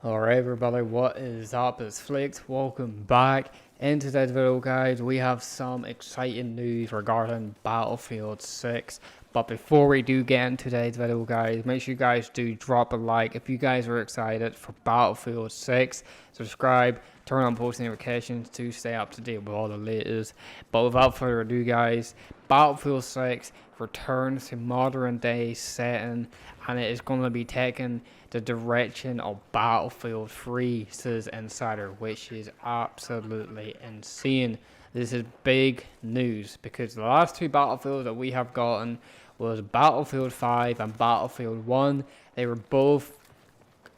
Alright everybody, what is up? It's Flix. Welcome back. In today's video guys, we have some exciting news regarding Battlefield 6. But before we do get into today's video guys, make sure you guys do drop a like if you guys are excited for Battlefield 6. Subscribe, turn on post notifications to stay up to date with all the latest. But without further ado guys, Battlefield 6 returns to modern day setting, and it is going to be taking the direction of Battlefield 3, says Insider, which is absolutely insane. This is big news because the last two Battlefields that we have gotten was Battlefield 5 and Battlefield 1. They were both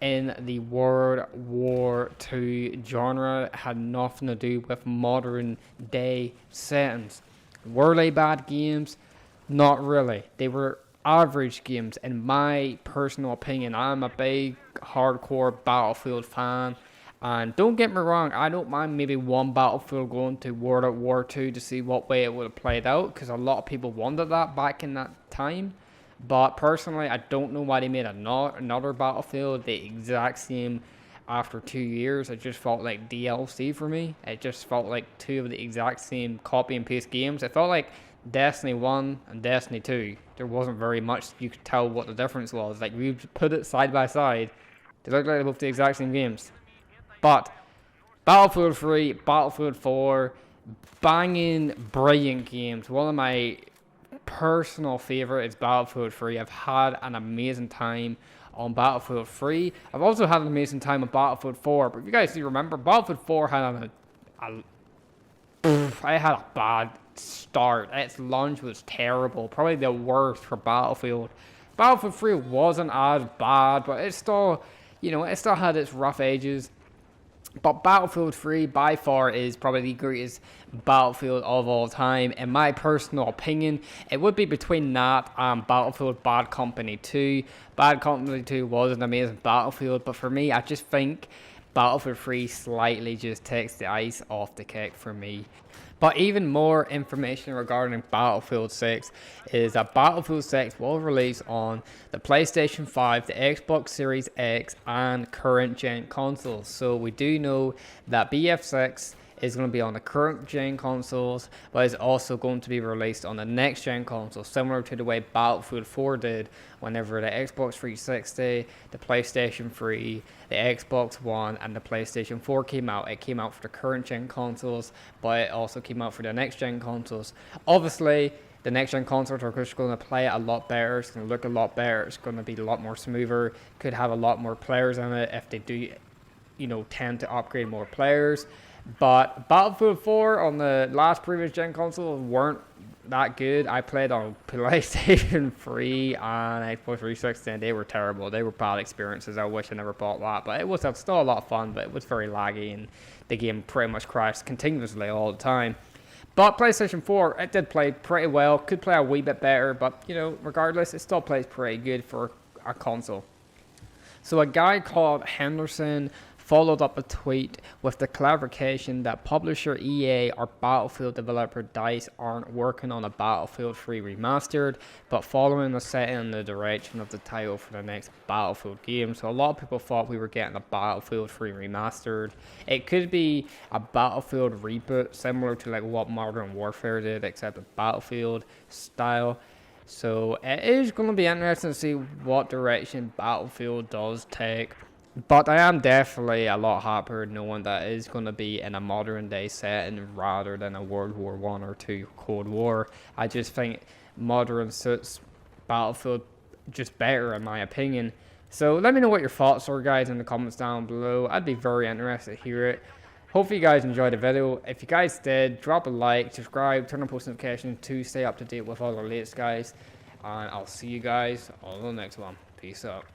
in the World War II genre. It had nothing to do with modern day settings. Were they bad games? Not really. They were average games in my personal opinion. I'm a big hardcore Battlefield fan, and don't get me wrong, I don't mind maybe one Battlefield going to World War II to see what way it would have played out, because a lot of people wanted that back in that time. But personally, I don't know why they made another Battlefield the exact same after 2 years. It just felt like DLC for me. It just felt like two of the exact same copy and paste games. It felt like Destiny 1 and Destiny 2. There wasn't very much you could tell what the difference was. Like, we put it side by side, they looked like they both the exact same games. But Battlefield 3, Battlefield 4, banging, brilliant games. One of my personal favorite is Battlefield 3. I've had an amazing time on Battlefield 3. I've also had an amazing time on Battlefield 4. But if you guys do remember, Battlefield 4 had I had a bad start. Its launch was terrible. Probably the worst for Battlefield. Battlefield 3 wasn't as bad, but it still, it still had its rough edges. But Battlefield 3 by far is probably the greatest Battlefield of all time. In my personal opinion, it would be between that and Battlefield Bad Company 2. Bad Company 2 was an amazing Battlefield, but for me, I just think Battlefield 3 slightly just takes the ice off the cake for me. But even more information regarding Battlefield 6 is that Battlefield 6 will release on the PlayStation 5, the Xbox Series X, and current gen consoles. So we do know that BF6 is going to be on the current gen consoles, but it's also going to be released on the next gen console, similar to the way Battlefield 4 did whenever the Xbox 360, the PlayStation 3, the Xbox One, and the PlayStation 4 came out. It came out for the current gen consoles, but it also came out for the next gen consoles. Obviously, the next gen consoles are just going to play a lot better. It's going to look a lot better. It's going to be a lot more smoother. Could have a lot more players in it if they do, tend to upgrade more players. But Battlefield 4 on the last previous gen console weren't that good. I played on PlayStation 3 and Xbox 360 and they were terrible. They were bad experiences. I wish I never bought that. But it was still a lot of fun, but it was very laggy and the game pretty much crashed continuously all the time. But PlayStation 4, it did play pretty well. Could play a wee bit better, but regardless, it still plays pretty good for a console. So a guy called Henderson followed up a tweet with the clarification that publisher EA or Battlefield developer DICE aren't working on a Battlefield 3 remastered, but following the setting and the direction of the title for the next Battlefield game. So a lot of people thought we were getting a Battlefield 3 remastered. It could be a Battlefield reboot, similar to like what Modern Warfare did, except a Battlefield style. So it is going to be interesting to see what direction Battlefield does take. But I am definitely a lot happier knowing that it is going to be in a modern day setting rather than a World War I or II Cold War. I just think modern suits Battlefield just better in my opinion. So let me know what your thoughts are guys in the comments down below. I'd be very interested to hear it. Hopefully you guys enjoyed the video. If you guys did, drop a like, subscribe, turn on post notifications to stay up to date with all the latest guys. And I'll see you guys on the next one. Peace out.